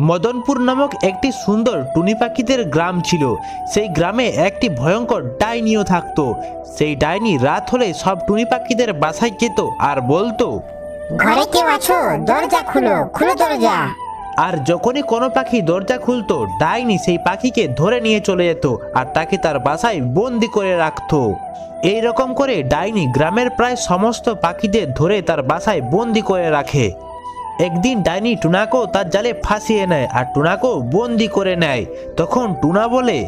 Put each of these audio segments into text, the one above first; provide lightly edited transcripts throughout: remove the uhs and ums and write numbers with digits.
মদনপুর নামক একটি সুন্দর টুনি পাখিদের গ্রাম ছিল। সেই গ্রামে একটি ভয়ঙ্কর ডাইনিও থাকতো। সেই ডাইনি রাত হলে সব টুনি পাখিদের বাসায় যেত আর বলতো, ঘরে কেউ আছো? দরজা খুলো, খুলো দরজা। আর যখনই কোনো পাখি দরজা খুলতো, ডাইনি সেই পাখিকে ধরে নিয়ে চলে যেত আর তাকে তার বাসায় বন্দি করে রাখতো। এই রকম করে ডাইনি গ্রামের প্রায় সমস্ত পাখিদের ধরে তার বাসায় বন্দি করে রাখে। একদিন ডাইনি টুনাকেও তার জালে ফাঁসিয়ে নেয় আর টুনাকেও বন্দি করে নেয়। তখন টুনা বলে,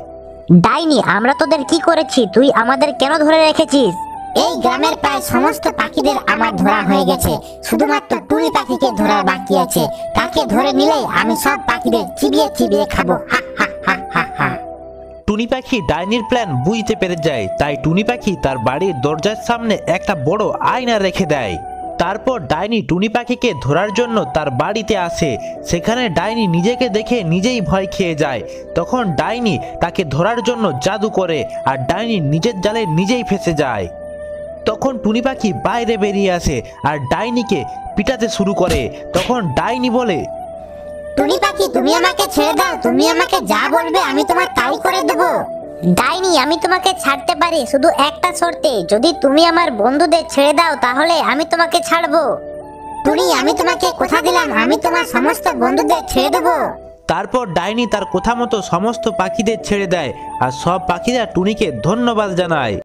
ডাইনি, আমরা তোদের কি করেছি? তুই আমাদের কেন ধরে রেখেছিস? এই গ্রামের প্রায় সমস্ত পাখিদের আমার ধরা হয়ে গেছে, শুধুমাত্র টুনি পাখিকে ধরার বাকি আছে। তাকে ধরে নিলেই আমি সব পাখিদের চিবিয়ে চিবিয়ে খাবো। হা হা হা হা হা। টুনি পাখি ডাইনির প্ল্যান বুঝতে পেরে যায়। তাই টুনি পাখি তার বাড়ির দরজার সামনে একটা বড় আয়না রেখে দেয়। তারপর ডাইনি টুনি পাখিকে ধরার জন্য তার বাড়িতে আসে। সেখানে ডাইনি নিজেকে দেখে নিজেই ভয় খেয়ে যায়। তখন ডাইনি তাকে ধরার জন্য জাদু করে আর ডাইনি নিজের জালে নিজেই ফেঁসে যায়। তখন টুনি পাখি বাইরে বেরিয়ে আসে আর ডাইনিকে পিটাতে শুরু করে। তখন ডাইনি বলে, টুনি পাখি, তুমি আমাকে ছেড়ে দাও। তুমি আমাকে যা বলবে আমি তোমার তাই করে দেবো। ডাইনি, আমি তোমাকে ছাড়তে পারি, শুধু একটা শর্তে। যদি তুমি আমার বন্ধুদের ছেড়ে দাও তাহলে আমি তোমাকে ছাড়বো। টুনি, আমি তোমাকে কথা দিলাম, আমি তোমার সমস্ত বন্ধুদের ছেড়ে দেবো। তারপর ডাইনি তার কথা মতো সমস্ত পাখিদের ছেড়ে দেয় আর সব পাখিরা টুনিকে ধন্যবাদ জানায়।